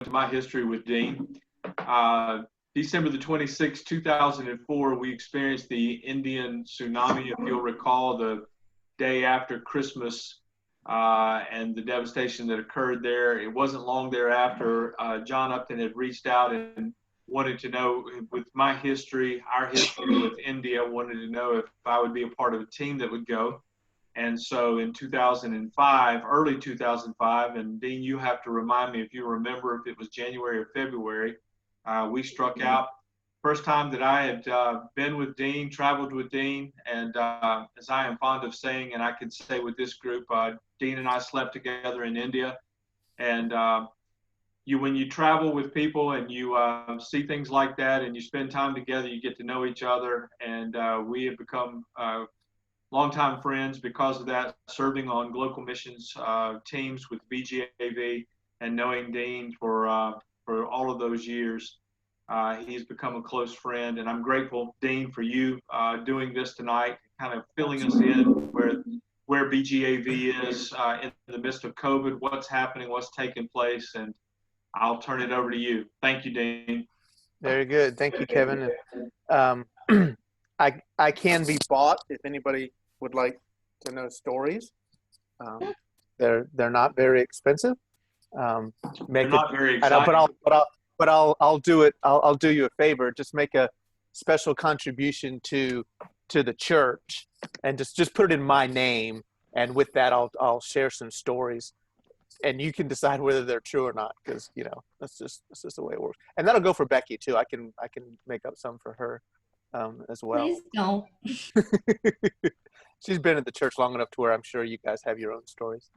into my history with Dean. December the 26th, 2004, we experienced the Indian tsunami, if you'll recall, the day after Christmas and the devastation that occurred there. It wasn't long thereafter, John Upton had reached out and wanted to know, with my history, our history with India, wanted to know if I would be a part of a team that would go. And so in 2005, early 2005, and Dean, you have to remind me if you remember if it was January or February, we struck out. First time that I had been with Dean, traveled with Dean, and as I am fond of saying, and I can say with this group, Dean and I slept together in India. And when you travel with people and you see things like that and you spend time together, you get to know each other. And we have become longtime friends because of that, serving on local missions teams with BGAV and knowing Dean for all of those years. He's become a close friend, and I'm grateful, Dean, for you doing this tonight, kind of filling us in where BGAV is in the midst of COVID, what's happening, what's taking place, and I'll turn it over to you. Thank you, Dean. Very good. Thank you, Kevin. I can be bought if anybody would like to know stories. They're not very expensive. They're not very exciting. But I'll do it. I'll do you a favor. Just make a special contribution to the church, and just put it in my name. And with that, I'll share some stories, and you can decide whether they're true or not. Because that's just the way it works. And that'll go for Becky too. I can make up some for her as well. Please don't. She's been at the church long enough to where I'm sure you guys have your own stories.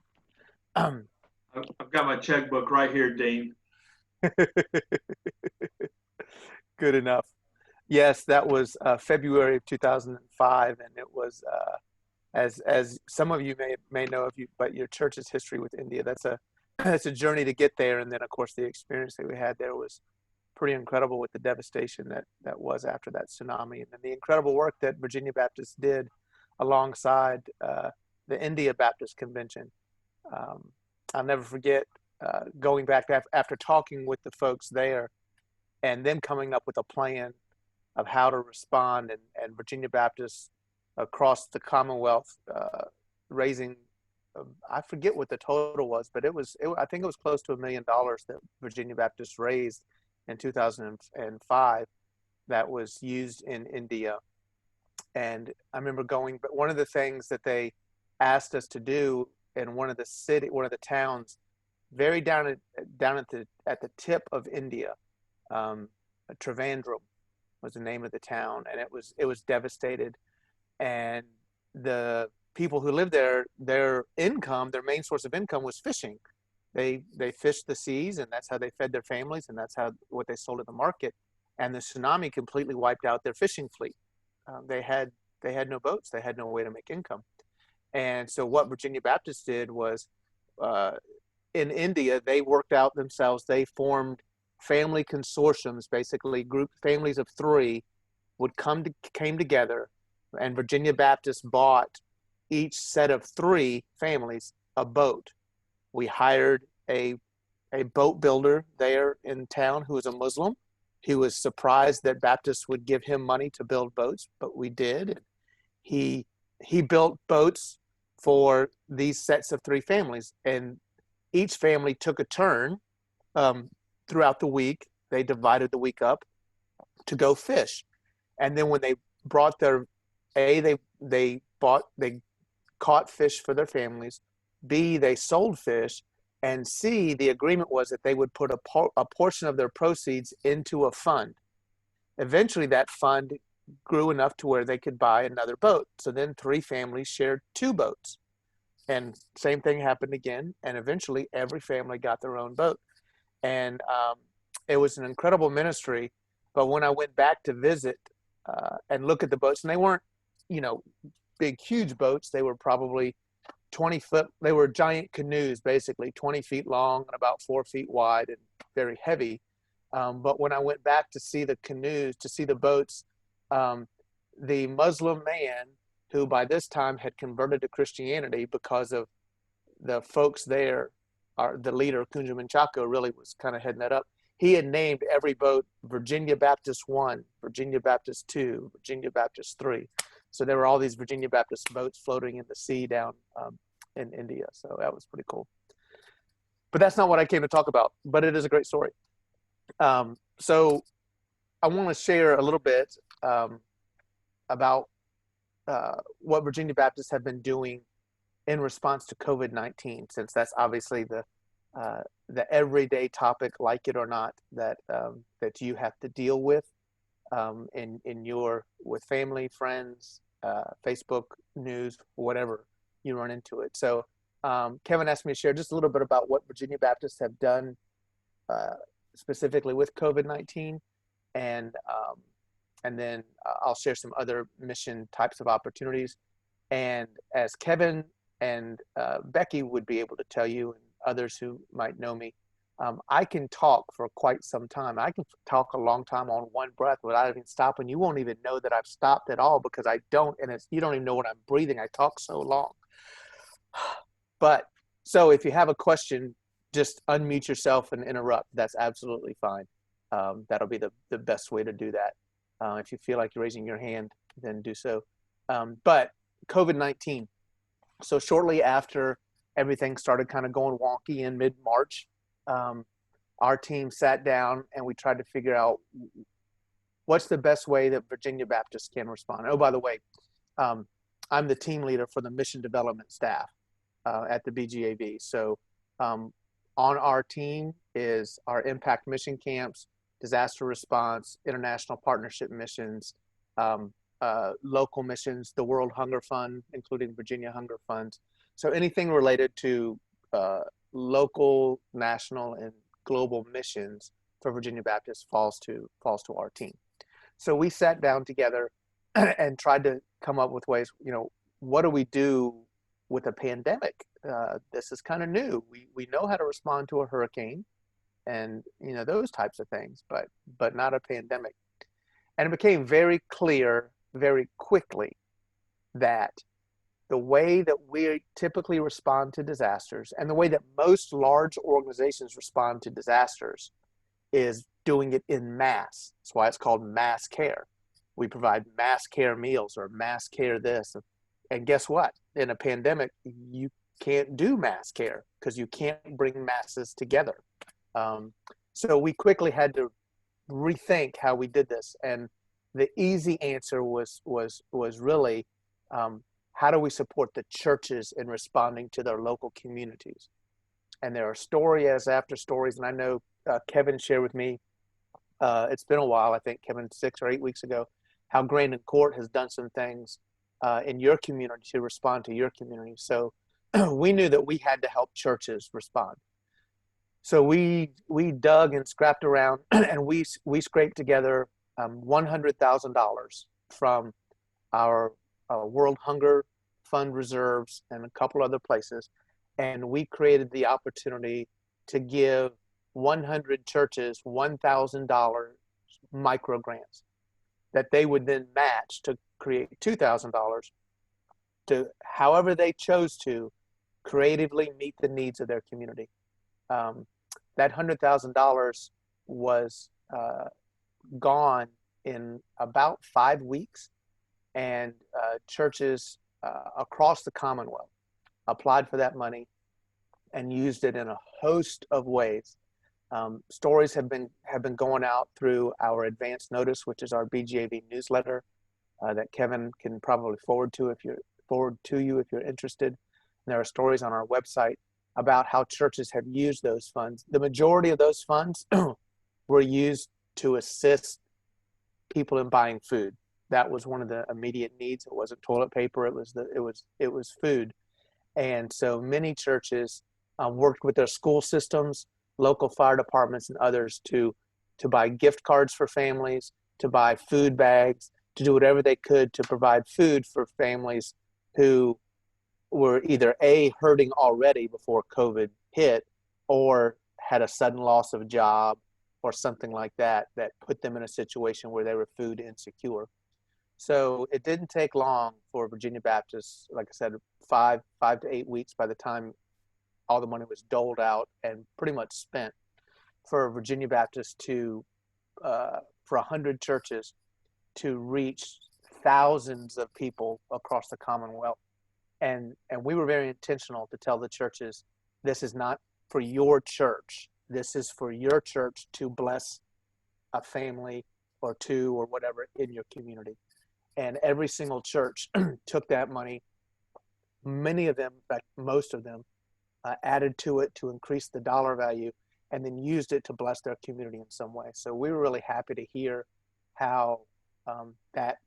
I've got my checkbook right here, Dean. Good enough. Yes, that was February of 2005, and it was as some of you may know but your church's history with India. That's a journey to get there, and then of course the experience that we had there was pretty incredible with the devastation that was after that tsunami, and then the incredible work that Virginia Baptist did alongside the India Baptist Convention. I'll never forget going back after talking with the folks there and them coming up with a plan of how to respond, and Virginia Baptist across the Commonwealth raising, I forget what the total was, but I think it was close to $1 million that Virginia Baptist raised in 2005 that was used in India. And I remember but one of the things that they asked us to do in one of the towns, very down at the tip of India, Trivandrum was the name of the town, and it was devastated. And the people who lived there, their main source of income was fishing. They fished the seas, and that's how they fed their families, and that's what they sold at the market. And the tsunami completely wiped out their fishing fleet. They had no boats. They had no way to make income. And so what Virginia Baptist did was, in India, they worked out themselves. They formed family consortiums, basically families of 3 came together, and Virginia Baptist bought each set of 3 families a boat. We hired a boat builder there in town who was a Muslim. He was surprised that Baptists would give him money to build boats, but we did. He built boats for these sets of 3 families, and each family took a turn throughout the week. They divided the week up to go fish, and then when they brought they caught fish for their families. B, they sold fish, and C, the agreement was that they would put a portion of their proceeds into a fund. Eventually, that fund grew enough to where they could buy another boat. So then 3 families shared 2 boats. And same thing happened again. And eventually, every family got their own boat. And it was an incredible ministry. But when I went back to visit and look at the boats, and they weren't, big, huge boats. They were probably 20 foot. They were giant canoes, basically 20 feet long and about 4 feet wide and very heavy. But when I went back to see the canoes, to see the boats, the Muslim man, who by this time had converted to Christianity because of the folks there the leader, Kunjaman Chako, really was kind of heading that up. He had named every boat Virginia Baptist 1, Virginia Baptist 2, Virginia Baptist 3. So there were all these Virginia Baptist boats floating in the sea down in India. So that was pretty cool. But that's not what I came to talk about, but it is a great story. So I want to share a little bit about what Virginia Baptists have been doing in response to COVID-19, since that's obviously the everyday topic, like it or not, that you have to deal with with family, friends, Facebook news, whatever you run into it. So Kevin asked me to share just a little bit about what Virginia Baptists have done specifically with COVID-19, and then I'll share some other mission types of opportunities. And as Kevin and Becky would be able to tell you, and others who might know me, I can talk for quite some time. I can talk a long time on one breath without even stopping. You won't even know that I've stopped at all, because I don't, and you don't even know when I'm breathing. I talk so long. But so if you have a question, just unmute yourself and interrupt. That's absolutely fine. That'll be the best way to do that. If you feel like you're raising your hand, then do so. But COVID-19. So shortly after everything started kind of going wonky in mid-March, our team sat down and we tried to figure out what's the best way that Virginia Baptists can respond. Oh, by the way, I'm the team leader for the mission development staff at the BGAV. So on our team is our impact mission camps, disaster response, international partnership missions, local missions, the World Hunger Fund, including Virginia Hunger Funds. So anything related to local, national, and global missions for Virginia Baptist falls to our team. So we sat down together and tried to come up with ways, what do we do with a pandemic? This is kind of new. We know how to respond to a hurricane and, those types of things, but not a pandemic. And it became very clear very quickly that the way that we typically respond to disasters and the way that most large organizations respond to disasters is doing it in mass. That's why it's called mass care. We provide mass care meals or mass care this. And guess what? In a pandemic, you can't do mass care because you can't bring masses together. So we quickly had to rethink how we did this. And the easy answer was really, how do we support the churches in responding to their local communities? And there are stories after stories. And I know Kevin shared with me, it's been a while, I think Kevin, 6 or 8 weeks ago, how Grandin Court has done some things in your community to respond to your community. So we knew that we had to help churches respond. So we dug and scrapped around and we scraped together $100,000 from our World Hunger Fund reserves and a couple other places. And we created the opportunity to give 100 churches $1,000 micro grants that they would then match to create $2,000 to however they chose to creatively meet the needs of their community. That $100,000 was gone in about 5 weeks, and churches across the Commonwealth applied for that money and used it in a host of ways. Stories have been going out through our advance notice, which is our BGAV newsletter that Kevin can probably forward to you if you're interested. And there are stories on our website about how churches have used those funds. The majority of those funds were used to assist people in buying food. That was one of the immediate needs. It wasn't toilet paper. It was food. And so many churches worked with their school systems, local fire departments, and others to buy gift cards for families, to buy food bags, to do whatever they could to provide food for families who were either hurting already before COVID hit, or had a sudden loss of a job or something like that put them in a situation where they were food insecure. So it didn't take long for Virginia Baptists, like I said, 5 to 8 weeks by the time all the money was doled out and pretty much spent for Virginia Baptist to, for 100 churches to reach thousands of people across the Commonwealth. And we were very intentional to tell the churches, this is not for your church. This is for your church to bless a family or two or whatever in your community. And every single church took that money. Many of them, in fact, most of them, added to it to increase the dollar value, and then used it to bless their community in some way. So we were really happy to hear how that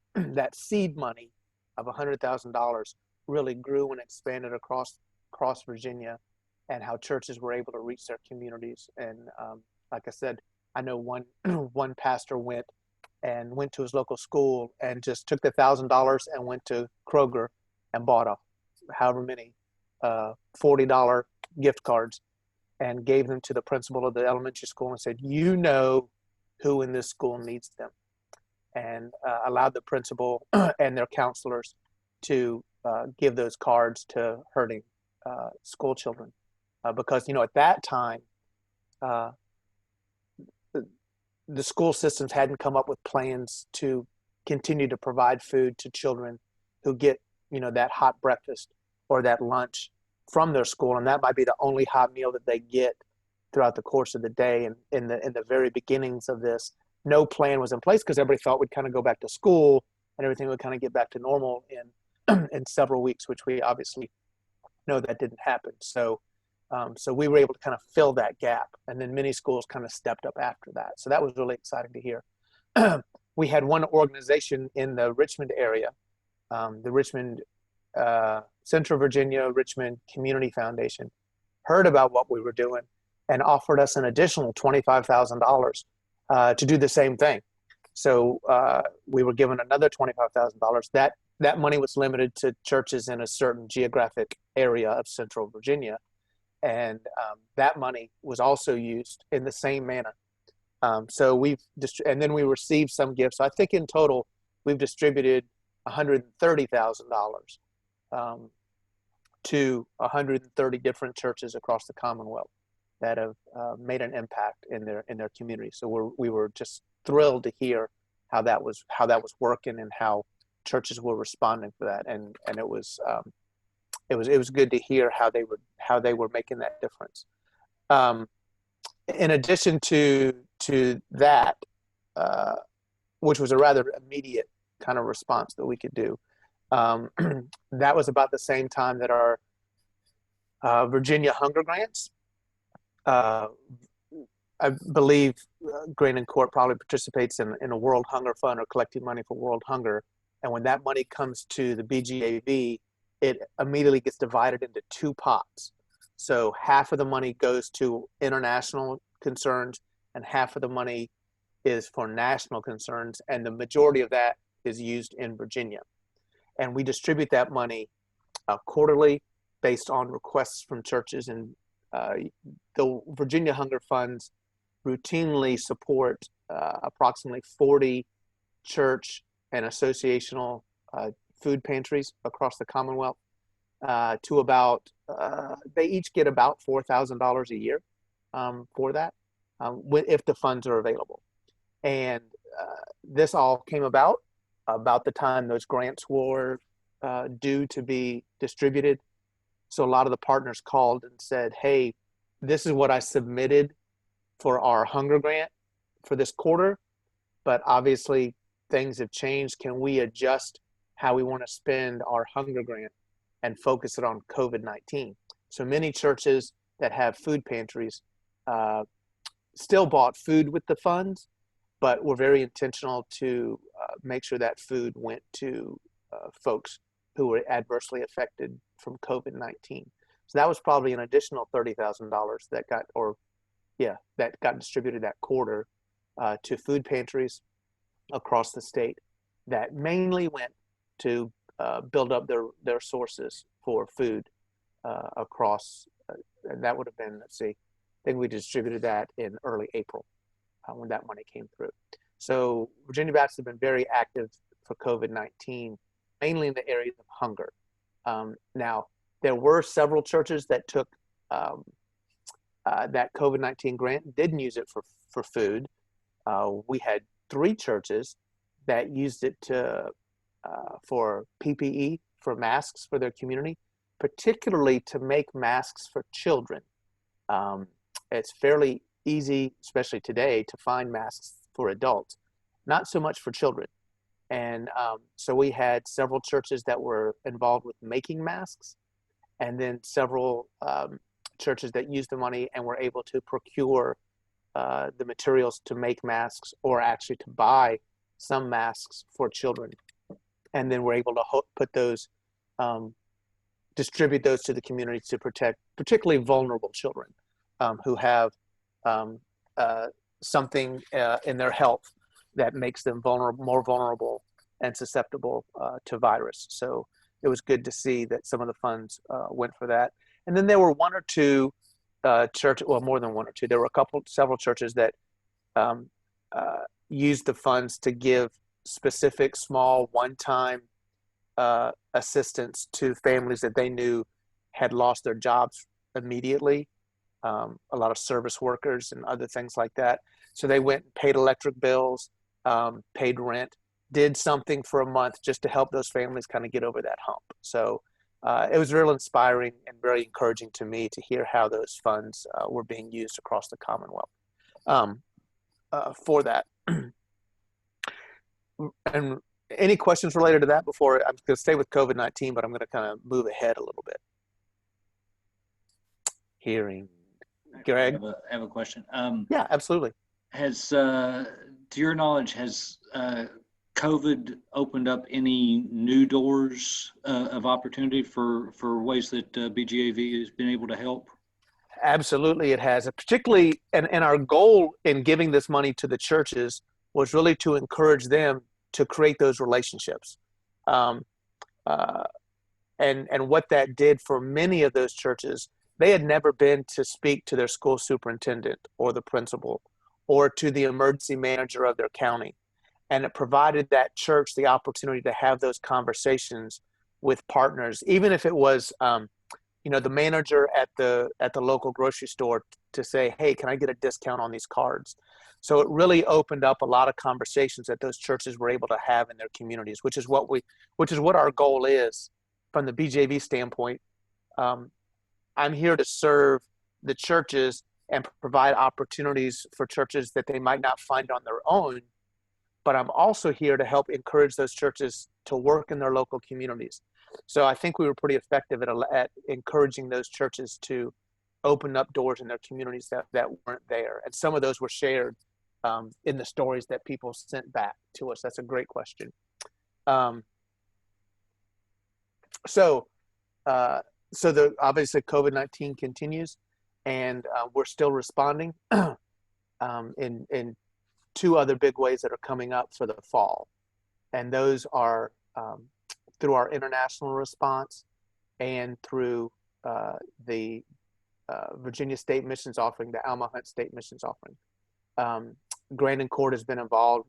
seed money of $100,000 really grew and expanded across Virginia, and how churches were able to reach their communities. And like I said, I know one pastor went to his local school and just took the $1,000 and went to Kroger and bought however many $40 gift cards and gave them to the principal of the elementary school and said, you know who in this school needs them, and allowed the principal and their counselors to give those cards to hurting school children. Because, at that time, the school systems hadn't come up with plans to continue to provide food to children who get, that hot breakfast or that lunch from their school. And that might be the only hot meal that they get throughout the course of the day. And in the very beginnings of this, no plan was in place because everybody thought we'd kind of go back to school and everything would kind of get back to normal in several weeks, which we obviously know that didn't happen. So we were able to kind of fill that gap, and then many schools kind of stepped up after that. So that was really exciting to hear. We had one organization in the Richmond area, the Richmond, Central Virginia Richmond Community Foundation, heard about what we were doing and offered us an additional $25,000 to do the same thing. So we were given another $25,000. That money was limited to churches in a certain geographic area of Central Virginia. And that money was also used in the same manner. So and then we received some gifts. So I think in total, we've distributed $130,000 to 130 different churches across the Commonwealth that have made an impact in their community. So we were just thrilled to hear how that was working and how churches were responding for that. And it was good to hear how they were making that difference. In addition to that, which was a rather immediate kind of response that we could do, that was about the same time that our Virginia Hunger Grants, I believe Grain Court probably participates in a World Hunger Fund or collecting money for World Hunger. And when that money comes to the BGAV, it immediately gets divided into two pots. So half of the money goes to international concerns and half of the money is for national concerns. And the majority of that is used in Virginia. And we distribute that money quarterly based on requests from churches. And the Virginia Hunger Funds routinely support approximately 40 church and associational food pantries across the Commonwealth to about, they each get about $4,000 a year for that, if the funds are available. And this all came about the time those grants were due to be distributed. So a lot of the partners called and said, hey, this is what I submitted for our hunger grant for this quarter, but obviously things have changed. Can we adjust how we want to spend our hunger grant and focus it on COVID-19? So many churches that have food pantries still bought food with the funds, but were very intentional to make sure that food went to folks who were adversely affected from COVID-19. So that was probably an additional $30,000 that got distributed that quarter to food pantries across the state that mainly went to build up their sources for food across, and that would have been, let's see, I think we distributed that in early April when that money came through. So Virginia Baptist have been very active for COVID-19, mainly in the areas of hunger. Now, there were several churches that took that COVID-19 grant, didn't use it for food. We had 3 churches that used it for PPE, for masks for their community, particularly to make masks for children. It's fairly easy, especially today, to find masks for adults, not so much for children. And so we had several churches that were involved with making masks, and then several churches that used the money and were able to procure the materials to make masks, or actually to buy some masks for children. And then we're able to put those, distribute those to the community to protect particularly vulnerable children who have something in their health that makes them more vulnerable and susceptible to virus. So it was good to see that some of the funds went for that. And then there were 1 or 2 well, more than 1 or 2. There were several churches that used the funds to give specific small one-time assistance to families that they knew had lost their jobs immediately. A lot of service workers and other things like that. So they went and paid electric bills, paid rent, did something for a month just to help those families kind of get over that hump. So it was real inspiring and very encouraging to me to hear how those funds were being used across the Commonwealth for that. And any questions related to that before? I'm going to stay with COVID-19, but I'm going to kind of move ahead a little bit. Hearing. Greg? I have a question. Yeah, absolutely. To your knowledge, has COVID opened up any new doors of opportunity for ways that BGAV has been able to help? Absolutely, it has. Particularly, and our goal in giving this money to the churches was really to encourage them to create those relationships. And what that did for many of those churches, they had never been to speak to their school superintendent or the principal or to the emergency manager of their county. And it provided that church the opportunity to have those conversations with partners, even if it was, the manager at the local grocery store to say, hey, can I get a discount on these cards? So it really opened up a lot of conversations that those churches were able to have in their communities, which is what our goal is from the BJV standpoint. I'm here to serve the churches and provide opportunities for churches that they might not find on their own. But I'm also here to help encourage those churches to work in their local communities. So I think we were pretty effective at encouraging those churches to open up doors in their communities that weren't there. And some of those were shared in the stories that people sent back to us. That's a great question. So obviously COVID-19 continues, and we're still responding in 2 other big ways that are coming up for the fall. And those are through our international response and through the Virginia State Missions Offering, the Alma Hunt State Missions Offering. Grandin Court has been involved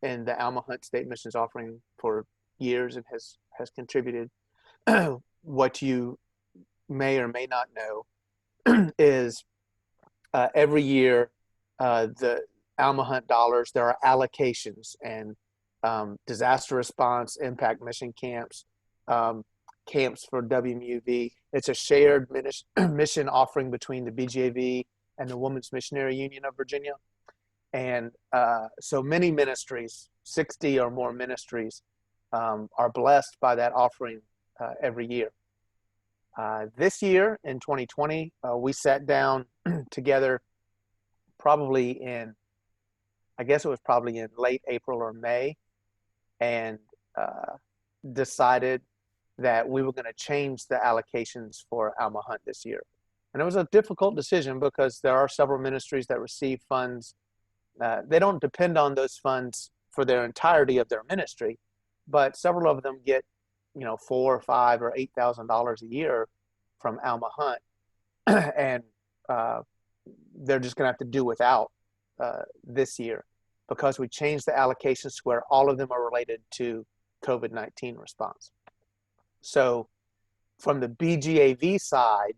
in the Alma Hunt State Missions Offering for years and has contributed. What you may or may not know is every year the Alma Hunt dollars, there are allocations, and disaster response, impact mission camps, camps for WMUV. It's a shared mission offering between the BGAV and the Women's Missionary Union of Virginia. And so many ministries, 60 or more ministries, are blessed by that offering every year. This year, in 2020, we sat down together probably in late April or May, and decided that we were going to change the allocations for Alma Hunt this year. And it was a difficult decision because there are several ministries that receive funds. They don't depend on those funds for their entirety of their ministry, but several of them get, $4,000 or $5,000 or $8,000 a year from Alma Hunt, and they're just going to have to do without this year because we changed the allocations to where all of them are related to COVID-19 response. So from the BGAV side,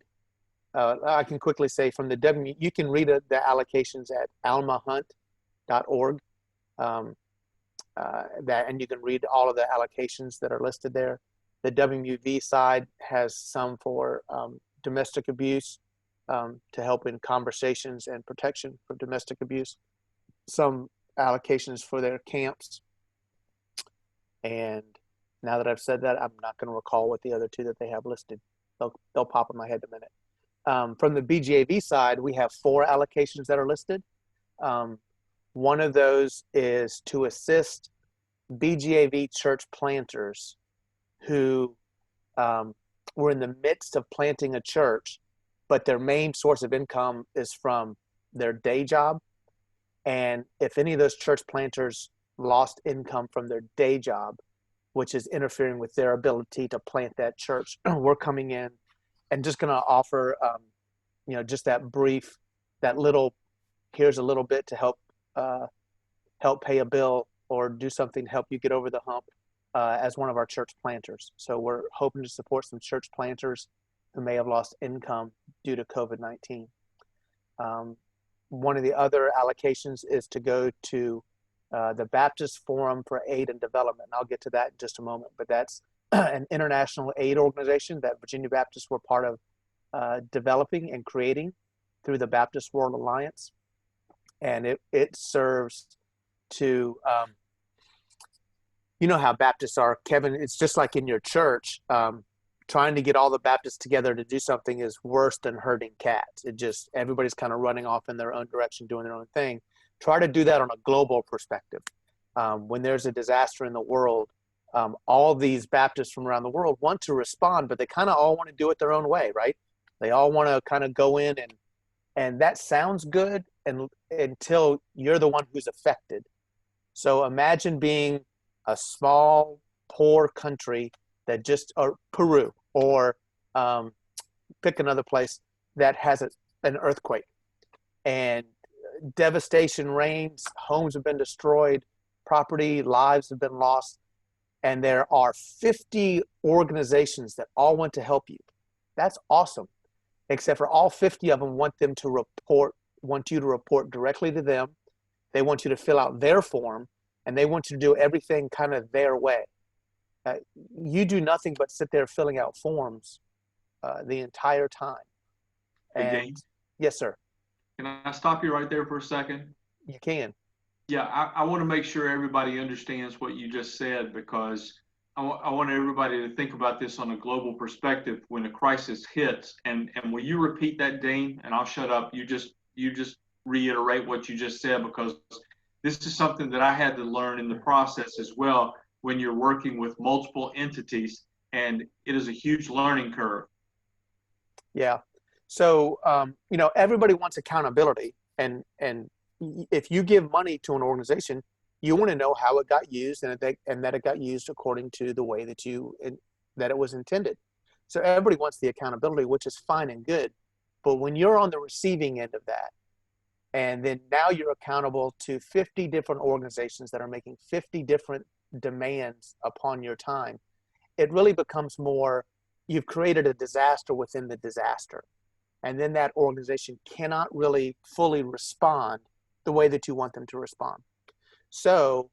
I can quickly say from the you can read the allocations at almahunt.org. And you can read all of the allocations that are listed there. The WMUV side has some for domestic abuse, to help in conversations and protection for domestic abuse. Some allocations for their camps. And now that I've said that, I'm not going to recall what the other two that they have listed. They'll pop in my head in a minute. From the BGAV side, we have 4 allocations that are listed. One of those is to assist BGAV church planters who were in the midst of planting a church, but their main source of income is from their day job. And if any of those church planters lost income from their day job, which is interfering with their ability to plant that church, we're coming in and just going to offer, just here's a little bit to help pay a bill or do something to help you get over the hump as one of our church planters. So we're hoping to support some church planters who may have lost income due to COVID-19. One of the other allocations is to go to the Baptist Forum for Aid and Development. And I'll get to that in just a moment, but that's an international aid organization that Virginia Baptists were part of developing and creating through the Baptist World Alliance. And it serves to, you know how Baptists are, Kevin. It's just like in your church, trying to get all the Baptists together to do something is worse than herding cats. Everybody's kind of running off in their own direction, doing their own thing. Try to do that on a global perspective. When there's a disaster in the world, all these Baptists from around the world want to respond, but they kind of all want to do it their own way, right? They all want to kind of go in and that sounds good until you're the one who's affected. So imagine being a small, poor country or Peru, or pick another place that has an earthquake, and devastation reigns, homes have been destroyed, property, lives have been lost, and there are 50 organizations that all want to help you. That's awesome, except for all 50 of them want you to report directly to them. They want you to fill out their form, and they want you to do everything kind of their way. You do nothing but sit there filling out forms the entire time. And yes, sir. Can I stop you right there for a second? You can. Yeah, I want to make sure everybody understands what you just said, because I want everybody to think about this on a global perspective when a crisis hits. And will you repeat that, Dean? And I'll shut up. You just reiterate what you just said, because this is something that I had to learn in the process as well when you're working with multiple entities, and it is a huge learning curve. Yeah. So, everybody wants accountability, and if you give money to an organization, you want to know how it got used and that it got used according to the way that it was intended. So everybody wants the accountability, which is fine and good. But when you're on the receiving end of that, and then now you're accountable to 50 different organizations that are making 50 different demands upon your time, it really becomes more, you've created a disaster within the disaster. And then that organization cannot really fully respond the way that you want them to respond. So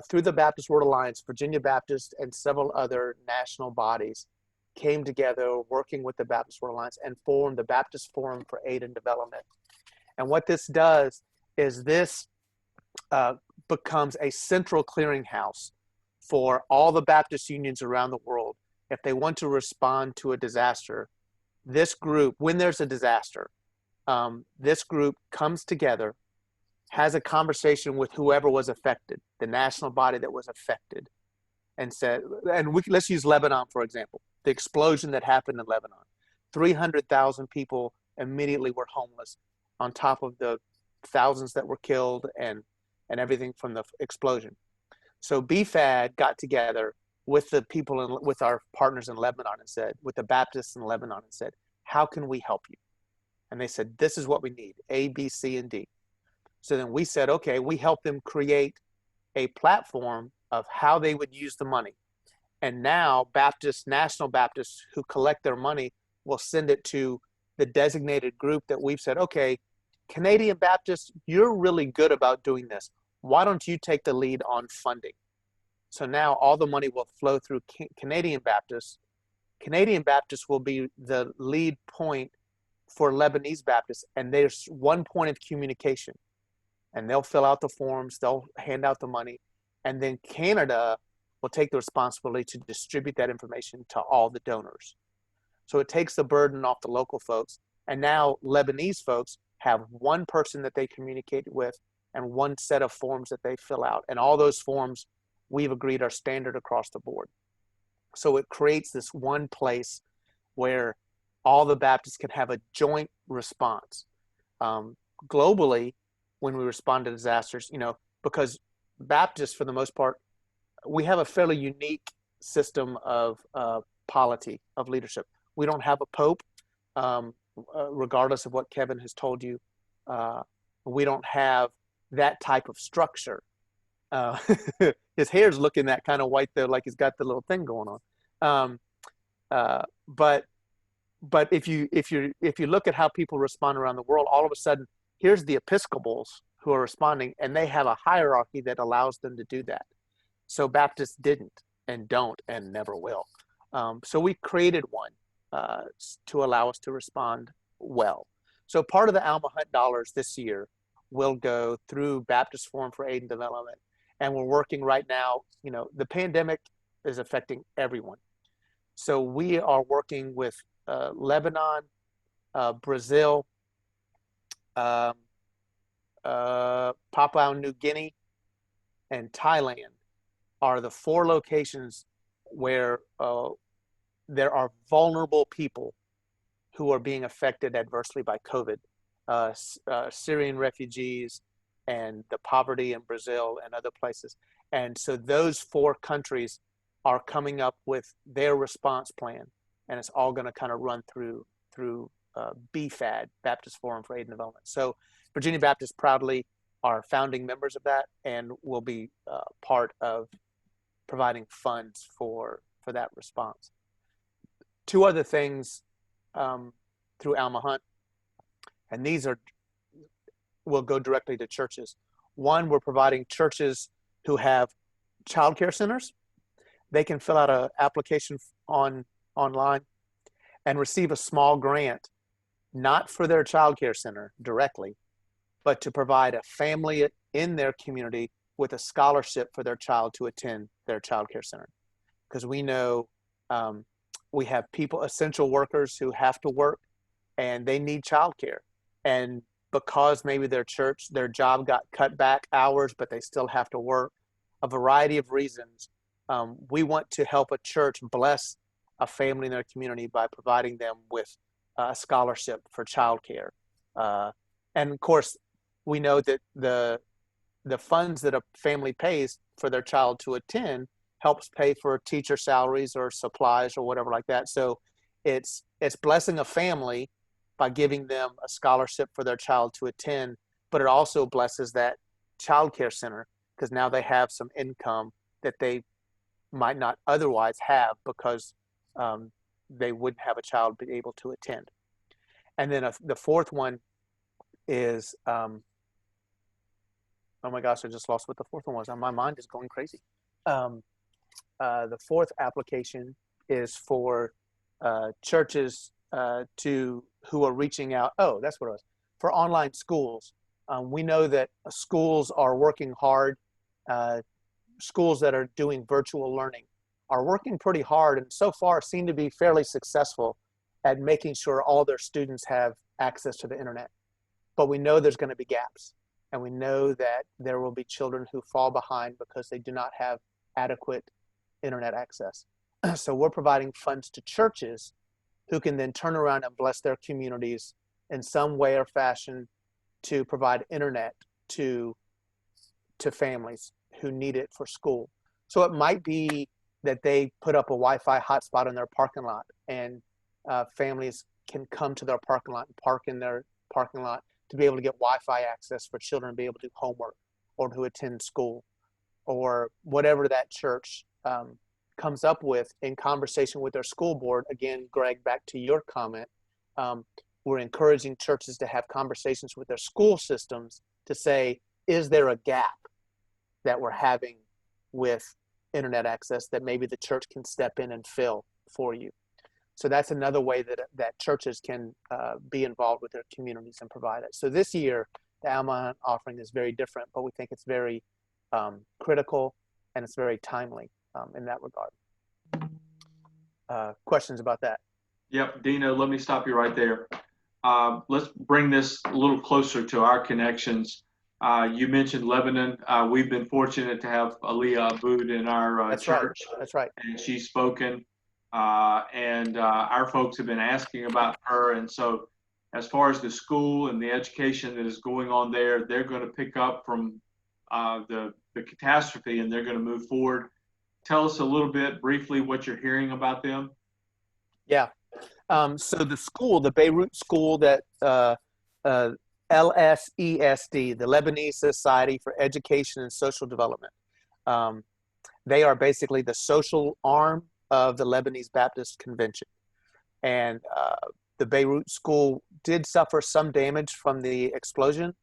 through the Baptist World Alliance, Virginia Baptist and several other national bodies came together working with the Baptist World Alliance and formed the Baptist Forum for Aid and Development. And what this does is this becomes a central clearinghouse for all the Baptist unions around the world. If they want to respond to a disaster, this group, when there's a disaster, this group comes together, has a conversation with whoever was affected, the national body that was affected, and said, let's use Lebanon, for example, the explosion that happened in Lebanon. 300,000 people immediately were homeless, on top of the thousands that were killed and everything from the explosion. So BFAD got together with the people with our partners in Lebanon and said, with the Baptists in Lebanon, and said, how can we help you? And they said, this is what we need, A, B, C, and D. So then we said, okay, we helped them create a platform of how they would use the money. And now national Baptists who collect their money will send it to the designated group that we've said, okay, Canadian Baptists, you're really good about doing this. Why don't you take the lead on funding? So now all the money will flow through Canadian Baptists. Canadian Baptists will be the lead point for Lebanese Baptists, and there's one point of communication. And they'll fill out the forms, they'll hand out the money, and then Canada will take the responsibility to distribute that information to all the donors. So it takes the burden off the local folks, and now Lebanese folks have one person that they communicate with and one set of forms that they fill out. And all those forms we've agreed are standard across the board. So it creates this one place where all the Baptists can have a joint response. Globally, when we respond to disasters, because Baptists, for the most part, we have a fairly unique system of polity, of leadership. We don't have a pope, regardless of what Kevin has told you. We don't have that type of structure. His hair's looking that kind of white though, like he's got the little thing going on. But if you look at how people respond around the world, all of a sudden, here's the Episcopals who are responding, and they have a hierarchy that allows them to do that. So Baptists didn't and don't and never will. So we created one to allow us to respond well. So part of the Alma Hunt dollars this year will go through Baptist Forum for Aid and Development. And we're working right now, the pandemic is affecting everyone. So we are working with Lebanon, Brazil, Papua New Guinea, and Thailand are the 4 locations where there are vulnerable people who are being affected adversely by COVID. Syrian refugees and the poverty in Brazil and other places. And so those 4 countries are coming up with their response plan, and it's all going to kind of run through BFAD, Baptist Forum for Aid and Development. So Virginia Baptists proudly are founding members of that and will be part of providing funds for that response. 2 other things through Alma Hunt, and these will go directly to churches. One, we're providing churches who have childcare centers. They can fill out an application online and receive a small grant, not for their childcare center directly, but to provide a family in their community with a scholarship for their child to attend their childcare center. Because we know we have people, essential workers who have to work and they need childcare. And because maybe their job got cut back hours, but they still have to work, a variety of reasons, we want to help a church bless a family in their community by providing them with a scholarship for childcare. And of course, we know that the funds that a family pays for their child to attend helps pay for teacher salaries or supplies or whatever like that. So it's blessing a family by giving them a scholarship for their child to attend, but it also blesses that child care center because now they have some income that they might not otherwise have because they wouldn't have a child be able to attend. And then the 4th one is, oh my gosh, I just lost what the 4th one was. My mind is going crazy. The 4th application is for churches who are reaching out. Oh, that's what it was. For online schools. We know that schools are working hard. Schools that are doing virtual learning are working pretty hard and so far seem to be fairly successful at making sure all their students have access to the internet. But we know there's going to be gaps, and we know that there will be children who fall behind because they do not have adequate internet access. So we're providing funds to churches who can then turn around and bless their communities in some way or fashion to provide internet to families who need it for school. So it might be that they put up a Wi-Fi hotspot in their parking lot, and families can come to their parking lot and park in their parking lot to be able to get Wi-Fi access for children to be able to do homework or to attend school, or whatever that church comes up with in conversation with their school board. Again, Greg, back to your comment, we're encouraging churches to have conversations with their school systems to say, is there a gap that we're having with internet access that maybe the church can step in and fill for you? So that's another way that churches can be involved with their communities and provide it. So this year, the Alma offering is very different, but we think it's very critical and it's very timely in that regard. Questions about that? Yep, Dino, let me stop you right there. Let's bring this a little closer to our connections. You mentioned Lebanon. We've been fortunate to have Aliyah Aboud in our church. Right. That's right. And she's spoken, and our folks have been asking about her. And so as far as the school and the education that is going on there, they're going to pick up from the catastrophe and they're going to move forward. Tell us a little bit briefly what you're hearing about them. Yeah. So the school, the Beirut school that LSESD, the Lebanese Society for Education and Social Development, they are basically the social arm of the Lebanese Baptist Convention. And the Beirut school did suffer some damage from the explosion,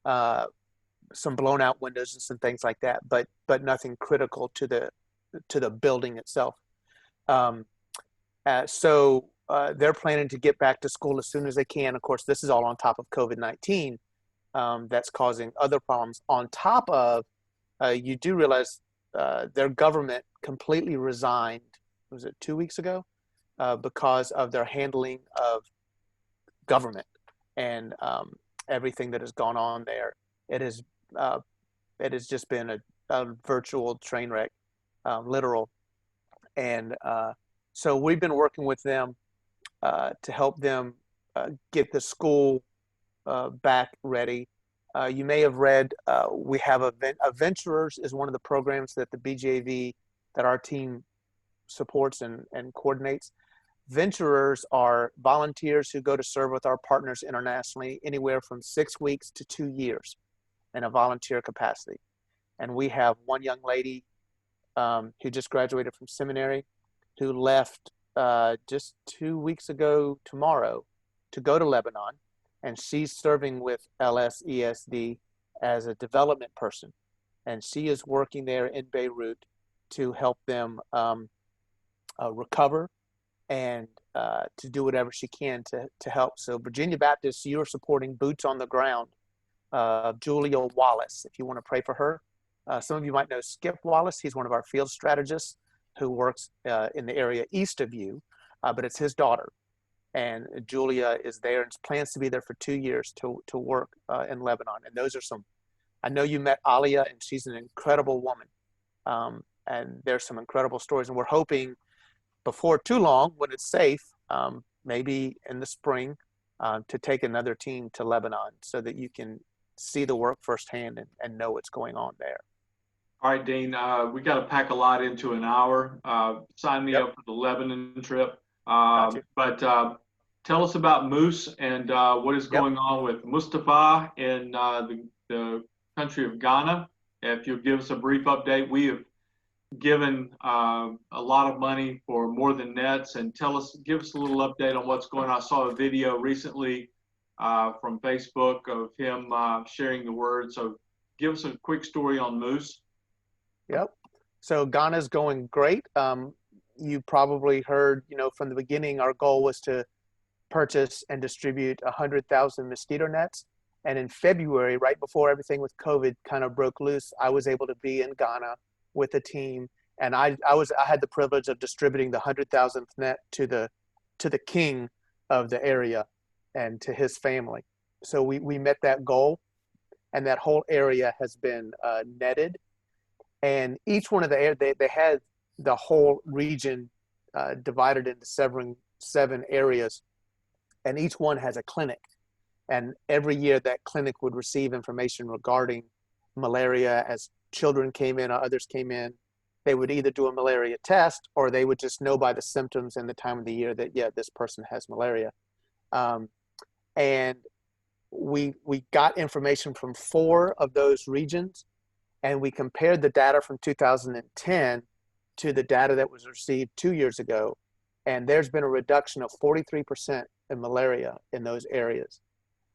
some blown out windows and some things like that, but nothing critical to the building itself. So they're planning to get back to school as soon as they can. Of course, this is all on top of COVID-19 that's causing other problems. On top of, you do realize their government completely resigned, was it 2 weeks ago? Because of their handling of government and everything that has gone on there. It has just been a virtual train wreck, literal. And so we've been working with them to help them get the school back ready. You may have read, we have Venturers is one of the programs that the BGAV, that our team supports and coordinates. Venturers are volunteers who go to serve with our partners internationally anywhere from 6 weeks to 2 years in a volunteer capacity. And we have one young lady who just graduated from seminary, who left just 2 weeks ago tomorrow to go to Lebanon, and she's serving with LSESD as a development person, and she is working there in Beirut to help them recover and to do whatever she can to help. So Virginia Baptist, you are supporting boots on the ground. Julia Wallace, if you want to pray for her. Some of you might know Skip Wallace. He's one of our field strategists who works in the area east of you, but it's his daughter. And Julia is there and plans to be there for 2 years to work in Lebanon. And those are some, I know you met Aliyah, and she's an incredible woman. And there's some incredible stories. And we're hoping before too long, when it's safe, maybe in the spring, to take another team to Lebanon so that you can see the work firsthand and know what's going on there. All right, Dean, we got to pack a lot into an hour. Sign me up for the Lebanon trip. But tell us about Moose and what is going on with Mustafa in the country of Ghana. If you'll give us a brief update. We have given a lot of money for More Than Nets, and give us a little update on what's going on. I saw a video recently from Facebook of him sharing the word. So give us a quick story on Moose. Yep. So Ghana's going great. You probably heard, from the beginning, our goal was to purchase and distribute 100,000 mosquito nets. And in February, right before everything with COVID kind of broke loose, I was able to be in Ghana with a team. And I had the privilege of distributing the 100,000th net to the king of the area and to his family. So we met that goal, and that whole area has been netted. And each one of they had the whole region divided into seven areas, and each one has a clinic. And every year that clinic would receive information regarding malaria. As children came in or others came in, they would either do a malaria test, or they would just know by the symptoms and the time of the year that, yeah, this person has malaria. And we got information from 4 of those regions, and we compared the data from 2010 to the data that was received 2 years ago. And there's been a reduction of 43% and malaria in those areas.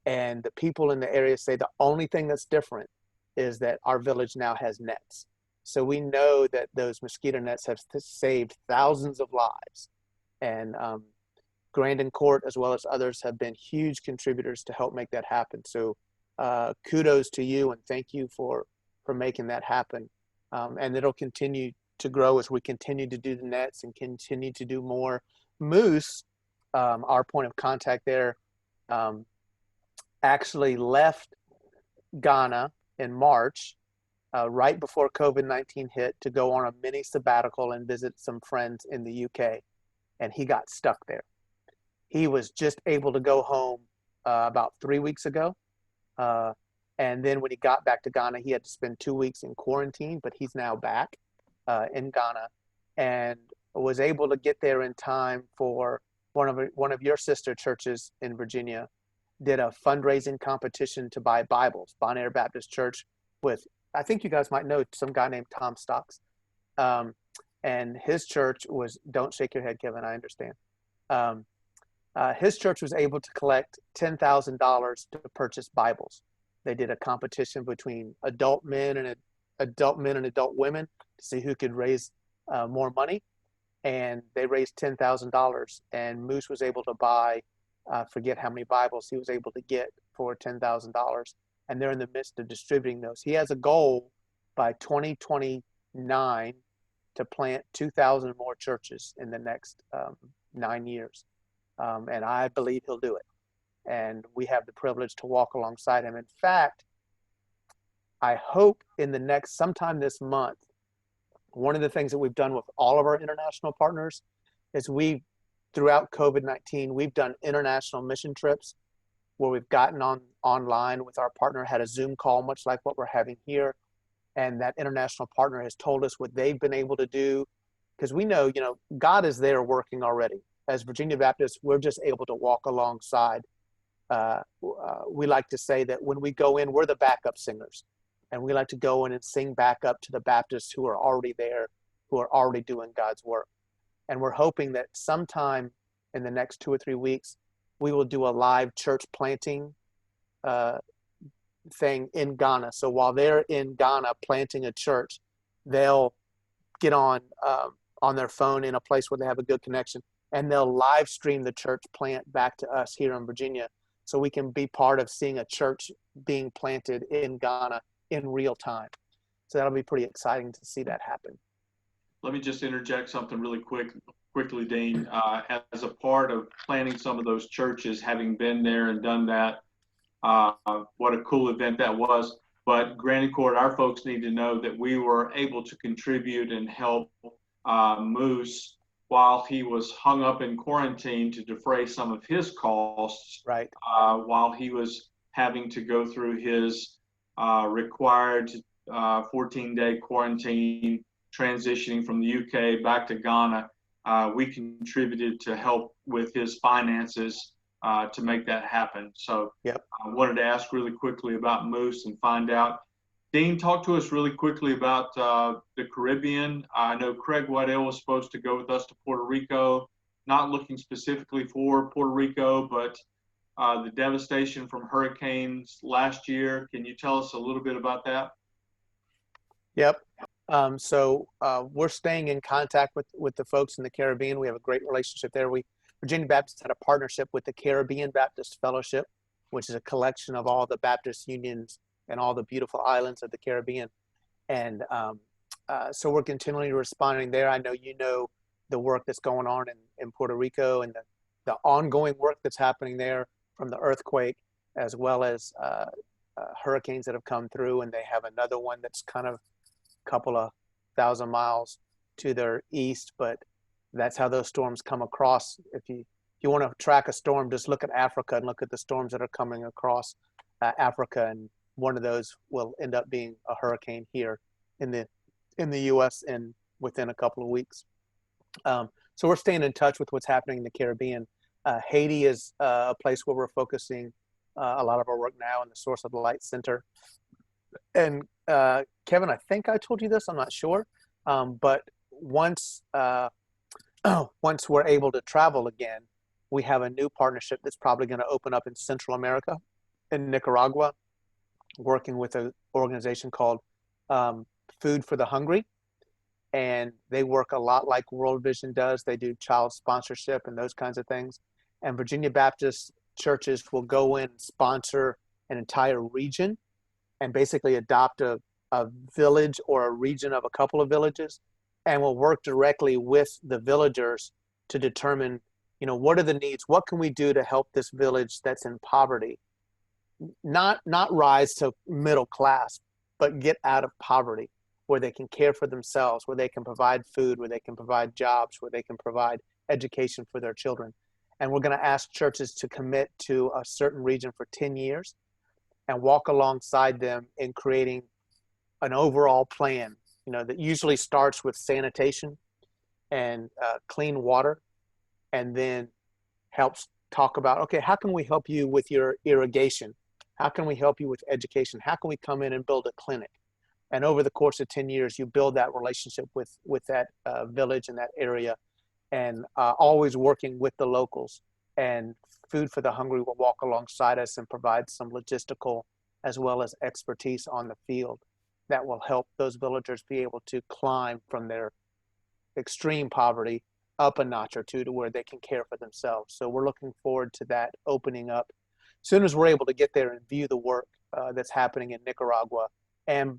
And the people in the area say the only thing that's different is that our village now has nets. So we know that those mosquito nets have saved thousands of lives. And Grandin Court, as well as others, have been huge contributors to help make that happen. So kudos to you, and thank you for making that happen. And it'll continue to grow as we continue to do the nets and continue to do more. Moose, our point of contact there, actually left Ghana in March, right before COVID-19 hit, to go on a mini sabbatical and visit some friends in the UK. And he got stuck there. He was just able to go home about 3 weeks ago. And then when he got back to Ghana, he had to spend 2 weeks in quarantine, but he's now back in Ghana and was able to get there in time for one of your sister churches in Virginia did a fundraising competition to buy Bibles, Bon Air Baptist Church, with, I think you guys might know, some guy named Tom Stocks. And his church was, don't shake your head, Kevin, I understand. His church was able to collect $10,000 to purchase Bibles. They did a competition between adult men and adult women to see who could raise more money. And they raised $10,000, and Moose was able to buy, forget how many Bibles he was able to get for $10,000. And they're in the midst of distributing those. He has a goal by 2029 to plant 2,000 more churches in the next 9 years. And I believe he'll do it. And we have the privilege to walk alongside him. In fact, I hope in the next, sometime this month, one of the things that we've done with all of our international partners is throughout COVID-19, we've done international mission trips where we've gotten online with our partner, had a Zoom call, much like what we're having here. And that international partner has told us what they've been able to do, because we know, God is there working already. As Virginia Baptists, we're just able to walk alongside. We like to say that when we go in, we're the backup singers. And we like to go in and sing back up to the Baptists who are already there, who are already doing God's work. And we're hoping that sometime in the next 2 or 3 weeks, we will do a live church planting thing in Ghana. So while they're in Ghana planting a church, they'll get on their phone in a place where they have a good connection, and they'll live stream the church plant back to us here in Virginia, so we can be part of seeing a church being planted in Ghana in real time. So that'll be pretty exciting to see that happen. Let me just interject something really quickly, Dean. As a part of planning some of those churches, having been there and done that, what a cool event that was. But Grandin Court, our folks need to know that we were able to contribute and help Moose while he was hung up in quarantine to defray some of his costs, right? While he was having to go through his required 14-day quarantine, transitioning from the UK back to Ghana. We contributed to help with his finances to make that happen. So yep. I wanted to ask really quickly about Moose and find out. Dean, talk to us really quickly about the Caribbean. I know Craig Waddell was supposed to go with us to Puerto Rico, not looking specifically for Puerto Rico, but the devastation from hurricanes last year. Can you tell us a little bit about that? Yep. So we're staying in contact with the folks in the Caribbean. We have a great relationship there. Virginia Baptist had a partnership with the Caribbean Baptist Fellowship, which is a collection of all the Baptist unions and all the beautiful islands of the Caribbean. And so we're continually responding there. I know you know the work that's going on in Puerto Rico and the ongoing work that's happening there from the earthquake, as well as hurricanes that have come through. And they have another one that's kind of a couple of 1,000 miles to their east, but that's how those storms come across. If you want to track a storm, just look at Africa and look at the storms that are coming across Africa, and one of those will end up being a hurricane here in the U.S. and within a couple of weeks. So we're staying in touch with what's happening in the Caribbean. Haiti is a place where we're focusing a lot of our work now in the Source of Light Center. And Kevin, I think I told you this, I'm not sure, but once we're able to travel again, we have a new partnership that's probably going to open up in Central America, in Nicaragua, working with an organization called Food for the Hungry. And they work a lot like World Vision does. They do child sponsorship and those kinds of things. And Virginia Baptist churches will go in and sponsor an entire region and basically adopt a village or a region of a couple of villages, and will work directly with the villagers to determine, what are the needs? What can we do to help this village that's in poverty? Not rise to middle class, but get out of poverty, where they can care for themselves, where they can provide food, where they can provide jobs, where they can provide education for their children. And we're going to ask churches to commit to a certain region for 10 years and walk alongside them in creating an overall plan, that usually starts with sanitation and clean water, and then helps talk about, okay, how can we help you with your irrigation? How can we help you with education? How can we come in and build a clinic? And over the course of 10 years, you build that relationship with that village and that area, and always working with the locals. And Food for the Hungry will walk alongside us and provide some logistical as well as expertise on the field that will help those villagers be able to climb from their extreme poverty up a notch or two to where they can care for themselves. So we're looking forward to that opening up as soon as we're able to get there and view the work that's happening in Nicaragua, and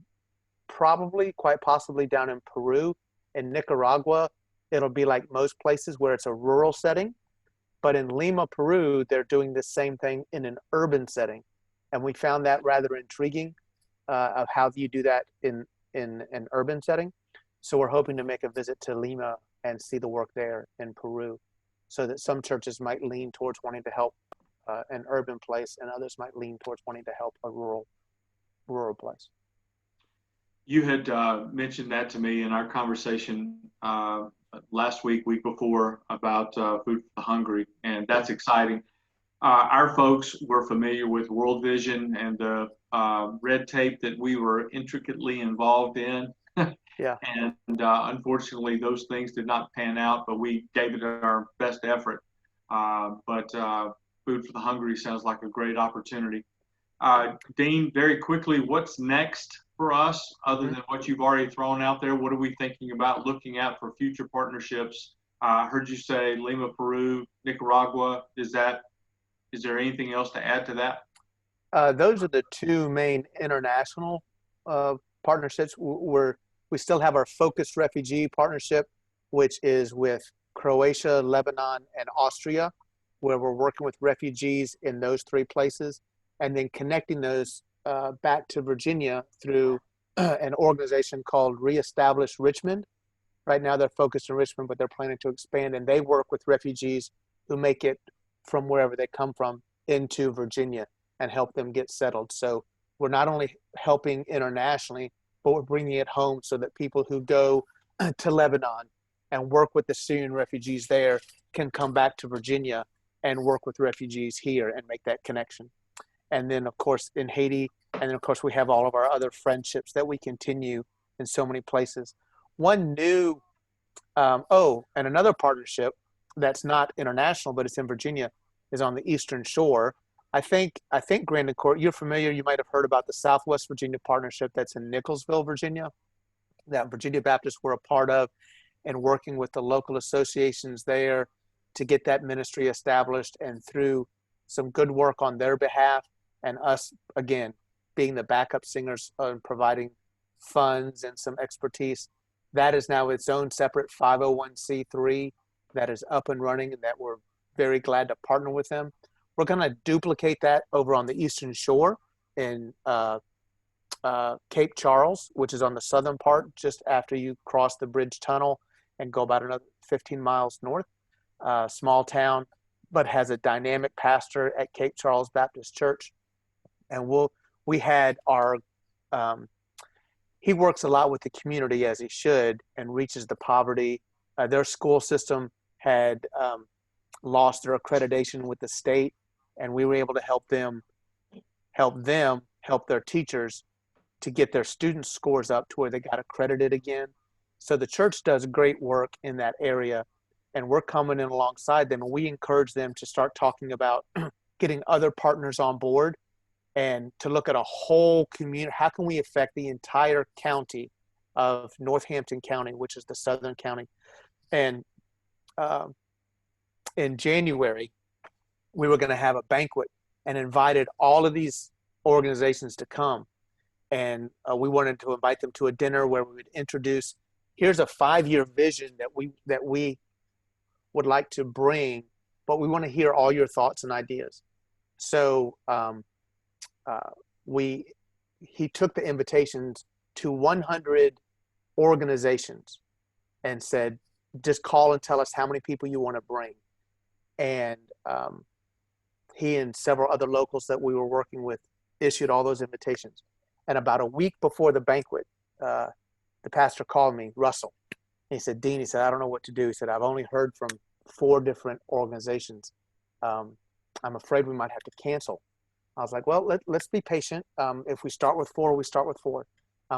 probably, quite possibly, down in Peru. In Nicaragua, it'll be like most places where it's a rural setting. But in Lima, Peru, they're doing the same thing in an urban setting. And we found that rather intriguing, of how you do that in an urban setting. So we're hoping to make a visit to Lima and see the work there in Peru, so that some churches might lean towards wanting to help an urban place, and others might lean towards wanting to help a rural place. You had mentioned that to me in our conversation last week before, about Food for the Hungry, and that's exciting. Our folks were familiar with World Vision and the red tape that we were intricately involved in. Yeah. And unfortunately, those things did not pan out, but we gave it our best effort. But Food for the Hungry sounds like a great opportunity. Dean, very quickly, what's next for us other than what you've already thrown out there? What are we thinking about looking at for future partnerships? I heard you say Lima, Peru, Nicaragua. Is there anything else to add to that? Those are the two main international partnerships. We still have our focused refugee partnership, which is with Croatia, Lebanon, and Austria, where we're working with refugees in those three places, and then connecting those back to Virginia through an organization called Reestablish Richmond. Right now they're focused in Richmond, but they're planning to expand, and they work with refugees who make it from wherever they come from into Virginia and help them get settled. So we're not only helping internationally, but we're bringing it home so that people who go to Lebanon and work with the Syrian refugees there can come back to Virginia and work with refugees here and make that connection. And then, of course, in Haiti, and then, of course, we have all of our other friendships that we continue in so many places. One new, and another partnership that's not international, but it's in Virginia, is on the Eastern Shore. I think Brandon Court, you're familiar, you might have heard about the Southwest Virginia Partnership that's in Nicholsville, Virginia, that Virginia Baptists were a part of, and working with the local associations there to get that ministry established, and through some good work on their behalf, and us, again, being the backup singers and providing funds and some expertise, that is now its own separate 501c3 that is up and running, and that we're very glad to partner with them. We're going to duplicate that over on the Eastern Shore in Cape Charles, which is on the southern part, just after you cross the bridge tunnel and go about another 15 miles north. Small town, but has a dynamic pastor at Cape Charles Baptist Church. And we had our, he works a lot with the community, as he should, and reaches the poverty. Their school system had lost their accreditation with the state, and we were able to help their teachers to get their student scores up to where they got accredited again. So the church does great work in that area. and we're coming in alongside them, and we encourage them to start talking about getting other partners on board and to look at a whole community. How can we affect the entire county of Northampton County, which is the southern county? And in January, we were going to have a banquet and invited all of these organizations to come. And we wanted to invite them to a dinner where we would introduce, here's a 5-year vision that we would like to bring, but we want to hear all your thoughts and ideas. So he took the invitations to 100 organizations and said, just call and tell us how many people you want to bring. And he and several other locals that we were working with issued all those invitations. And about a week before the banquet, the pastor called me, Russell. He said, Dean, he said, I don't know what to do. He said, I've only heard from 4 different organizations. I'm afraid we might have to cancel. I was like, well, let's be patient. If we start with 4, we start with 4.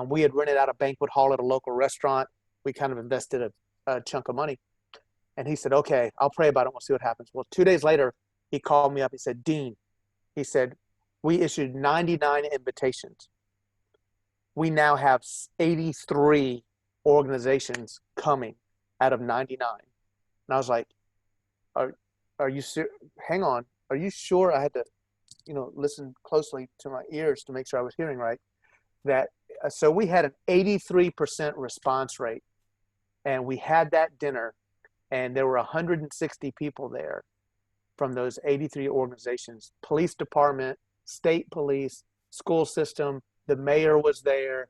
We had rented out a banquet hall at a local restaurant. We kind of invested a chunk of money. And he said, okay, I'll pray about it. We'll see what happens. Well, 2 days later, he called me up. He said, Dean, he said, we issued 99 invitations. We now have 83 organizations coming out of 99. And I was like, are you hang on. Are you sure? I had to, listen closely to my ears to make sure I was hearing right. So we had an 83% response rate, and we had that dinner, and there were 160 people there from those 83 organizations, police department, state police, school system, the mayor was there,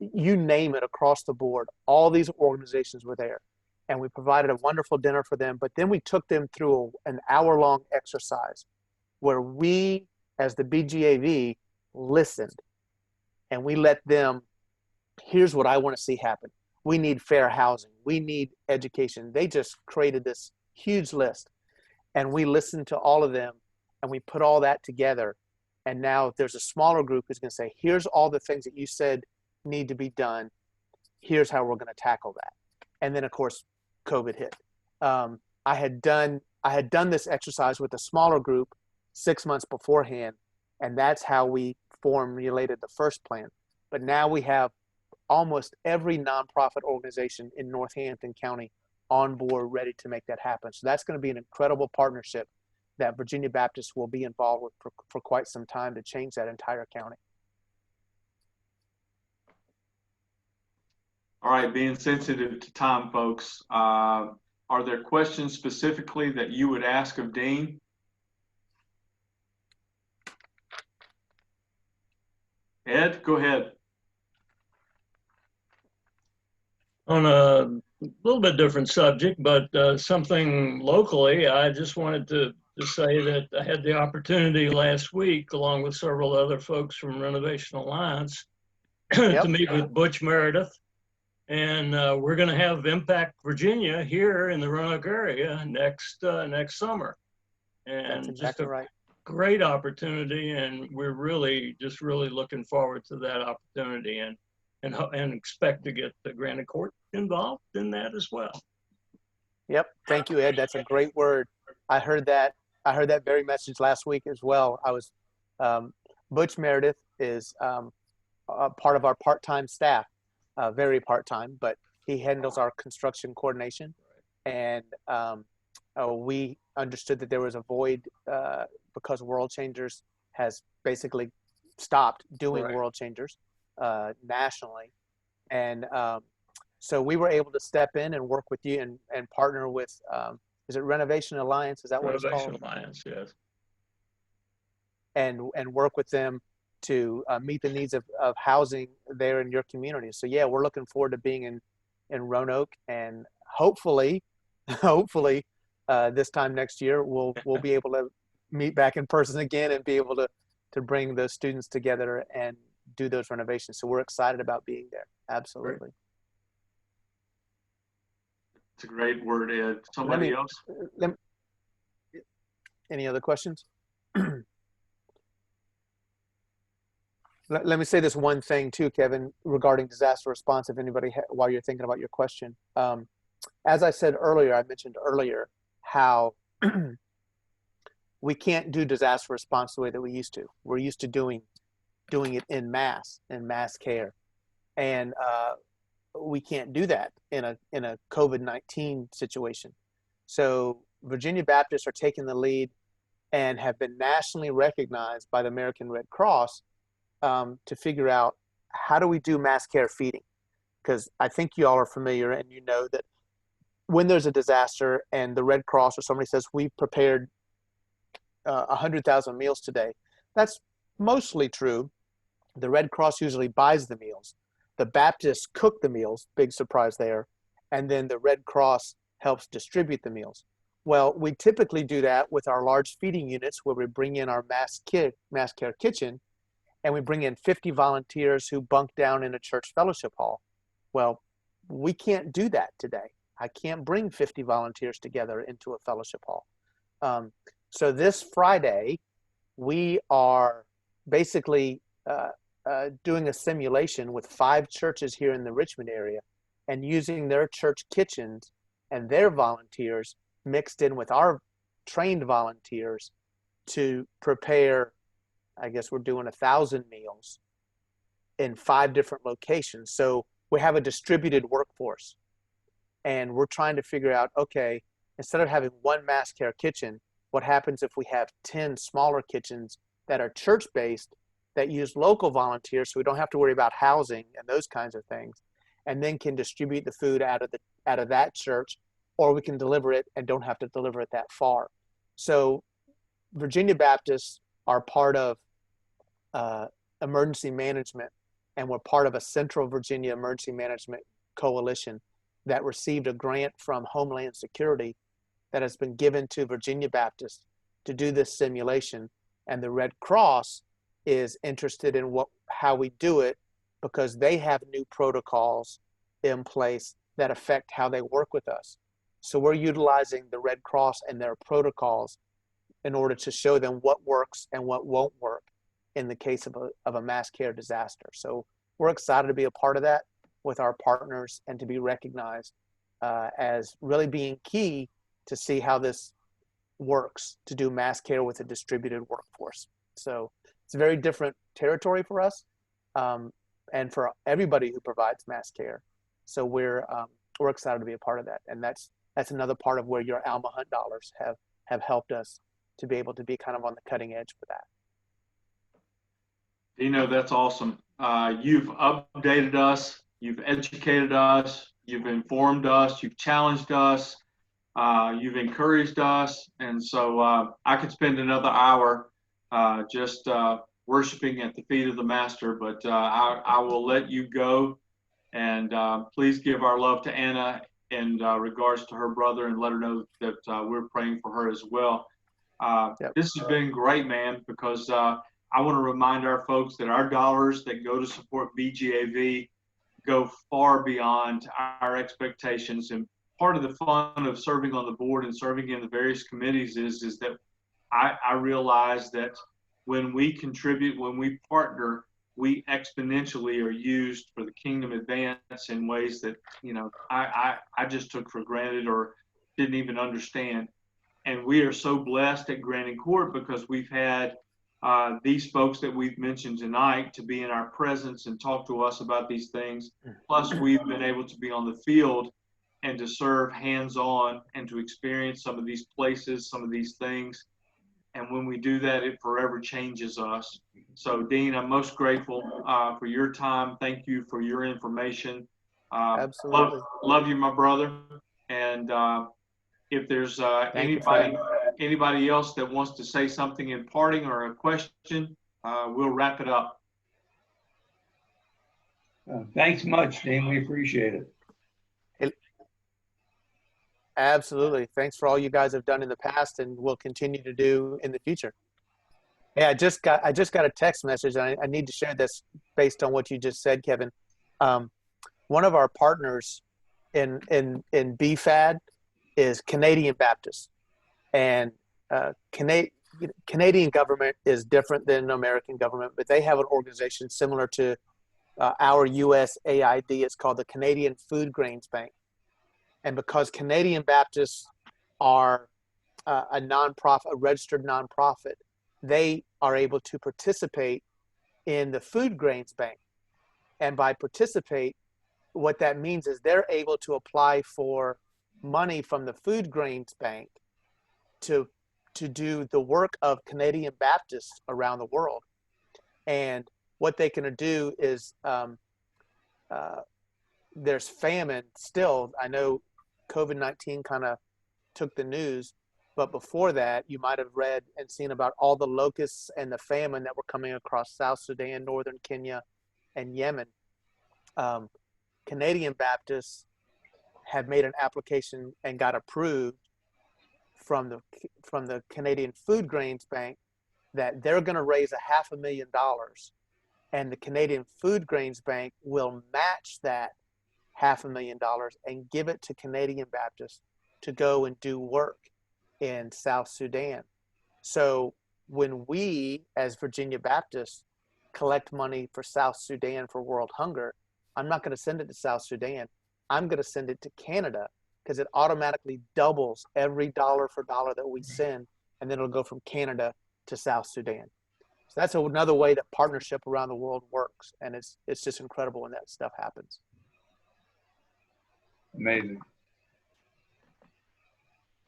you name it, across the board. All these organizations were there, and we provided a wonderful dinner for them. But then we took them through an hour-long exercise where we, as the BGAV, listened, and we let them, here's what I want to see happen. We need fair housing. We need education. They just created this huge list, and we listened to all of them, and we put all that together. And now there's a smaller group who's going to say, here's all the things that you said need to be done. Here's how we're going to tackle that. And then, of course, COVID hit. I had done this exercise with a smaller group 6 months beforehand, and that's how we formulated the first plan. But now we have almost every nonprofit organization in Northampton County on board, ready to make that happen. So that's going to be an incredible partnership that Virginia Baptist will be involved with for quite some time to change that entire county. All right, being sensitive to time, folks, are there questions specifically that you would ask of Dean? Ed, go ahead. On a little bit different subject, but something locally, I just wanted to say that I had the opportunity last week, along with several other folks from Renovation Alliance, to meet with Butch Meredith. And we're going to have Impact Virginia here in the Roanoke area next summer. And that's just a right. great opportunity, and we're really looking forward to that opportunity, and expect to get the Granite Court involved in that as well. Yep. Thank you, Ed. That's a great word. I heard that very message last week as well. I was, Butch Meredith is a part of our part-time staff, very part-time, but he handles our construction coordination. And we understood that there was a void because World Changers has basically stopped doing World Changers nationally. And so we were able to step in and work with you and partner with, is it Renovation Alliance? Is that what it's called? Renovation Alliance, yes. And work with them to meet the needs of housing there in your community. So yeah, we're looking forward to being in Roanoke, and hopefully this time next year, we'll be able to meet back in person again and be able to bring those students together and do those renovations. So we're excited about being there. Absolutely. Great. It's a great word, Ed. Somebody else? Any other questions? Let me say this one thing too, Kevin, regarding disaster response, if anybody, while you're thinking about your question. as I said earlier, I mentioned earlier how we can't do disaster response the way that we used to. We're used to doing it in mass care, and we can't do that in a COVID-19 situation. So Virginia Baptists are taking the lead and have been nationally recognized by the American Red Cross to figure out how do we do mass care feeding. Because I think you all are familiar and you know that when there's a disaster and the Red Cross or somebody says, we've prepared 100,000 meals today, that's mostly true. The Red Cross usually buys the meals. The Baptists cook the meals, big surprise there, and then the Red Cross helps distribute the meals. Well, we typically do that with our large feeding units where we bring in our mass care kitchen, and we bring in 50 volunteers who bunk down in a church fellowship hall. Well, we can't do that today. I can't bring 50 volunteers together into a fellowship hall. So this Friday, we are basically doing a simulation with 5 churches here in the Richmond area and using their church kitchens and their volunteers mixed in with our trained volunteers to prepare, I guess we're doing 1,000 meals in 5 different locations. So we have a distributed workforce, and we're trying to figure out, okay, instead of having one mass care kitchen, what happens if we have 10 smaller kitchens that are church-based that use local volunteers so we don't have to worry about housing and those kinds of things, and then can distribute the food out of that church, or we can deliver it and don't have to deliver it that far. So Virginia Baptists are part of emergency management, and we're part of a Central Virginia Emergency Management Coalition that received a grant from Homeland Security that has been given to Virginia Baptists to do this simulation. And the Red Cross is interested in how we do it because they have new protocols in place that affect how they work with us. So we're utilizing the Red Cross and their protocols in order to show them what works and what won't work in the case of a mass care disaster. So we're excited to be a part of that with our partners and to be recognized as really being key to see how this works to do mass care with a distributed workforce. So it's a very different territory for us and for everybody who provides mass care. So we're excited to be a part of that. And that's another part of where your Alma Hunt dollars have helped us to be able to be kind of on the cutting edge for that. Dino, that's awesome. You've updated us, you've educated us, you've informed us, you've challenged us, you've encouraged us. And so I could spend another hour just worshiping at the feet of the Master, but I will let you go. And please give our love to Anna in regards to her brother and let her know that we're praying for her as well. Yep. This has been great, man, because I want to remind our folks that our dollars that go to support BGAV go far beyond our expectations. And part of the fun of serving on the board and serving in the various committees is that I realize that when we contribute, when we partner, we exponentially are used for the kingdom advance in ways that, I just took for granted or didn't even understand. And we are so blessed at Granting Court because we've had these folks that we've mentioned tonight to be in our presence and talk to us about these things. Plus, we've been able to be on the field and to serve hands-on and to experience some of these places, some of these things. And when we do that, it forever changes us. So, Dean, I'm most grateful for your time. Thank you for your information. Absolutely. Love you, my brother. And if there's anybody else that wants to say something in parting or a question, we'll wrap it up. Thanks much, Dean. We appreciate it. Absolutely. Thanks for all you guys have done in the past and will continue to do in the future. Hey, I just got a text message, and I need to share this based on what you just said, Kevin. One of our partners in BFAD is Canadian Baptist, and Canadian government is different than American government, but they have an organization similar to our USAID. It's called the Canadian Food Grains Bank. And because Canadian Baptists are a nonprofit, a registered nonprofit, they are able to participate in the food grains bank. And by participate, what that means is they're able to apply for money from the food grains bank to do the work of Canadian Baptists around the world. And what they can do is there's famine still. I know COVID-19 kind of took the news, but before that, you might have read and seen about all the locusts and the famine that were coming across South Sudan, northern Kenya, and Yemen. Canadian Baptists have made an application and got approved from the Canadian Food Grains Bank that they're going to raise $500,000, and the Canadian Food Grains Bank will match that $500,000 and give it to Canadian Baptists to go and do work in South Sudan. So when we, as Virginia Baptists, collect money for South Sudan for world hunger, I'm not going to send it to South Sudan. I'm going to send it to Canada, because it automatically doubles every dollar for dollar that we send, and then it'll go from Canada to South Sudan. So that's another way that partnership around the world works, and it's just incredible when that stuff happens. Amazing.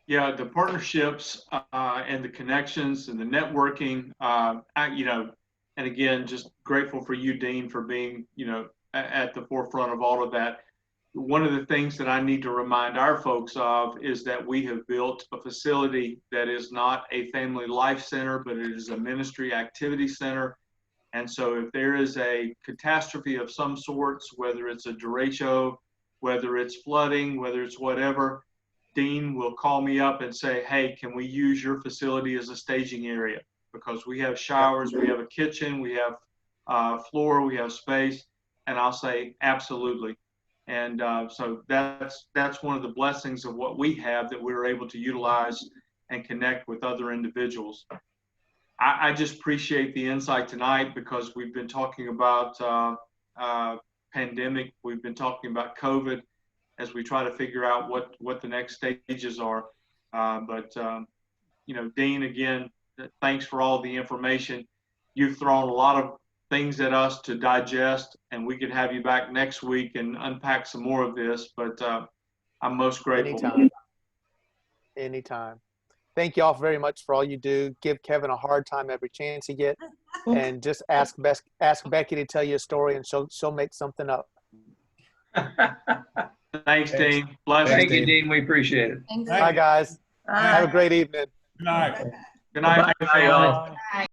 Yeah, the partnerships and the connections and the networking, and again, just grateful for you, Dean, for being, at the forefront of all of that. One of the things that I need to remind our folks of is that we have built a facility that is not a family life center, but it is a ministry activity center. And so if there is a catastrophe of some sorts, whether it's a derecho, whether it's flooding, whether it's whatever, Dean will call me up and say, hey, can we use your facility as a staging area? Because we have showers, we have a kitchen, we have floor, we have space. And I'll say, absolutely. And so that's one of the blessings of what we have, that we're able to utilize and connect with other individuals. I just appreciate the insight tonight, because we've been talking about pandemic, we've been talking about COVID as we try to figure out what the next stages are. Dean, again, thanks for all the information. You've thrown a lot of things at us to digest, and we could have you back next week and unpack some more of this, but I'm most grateful. Anytime. Thank you all very much for all you do. Give Kevin a hard time every chance you get, and just ask Becky to tell you a story, and she'll make something up. Thanks, Dean. Bless Thank you, you, Dean. We appreciate it. Bye, guys. Have a great evening. Good night. Good night, y'all. Bye.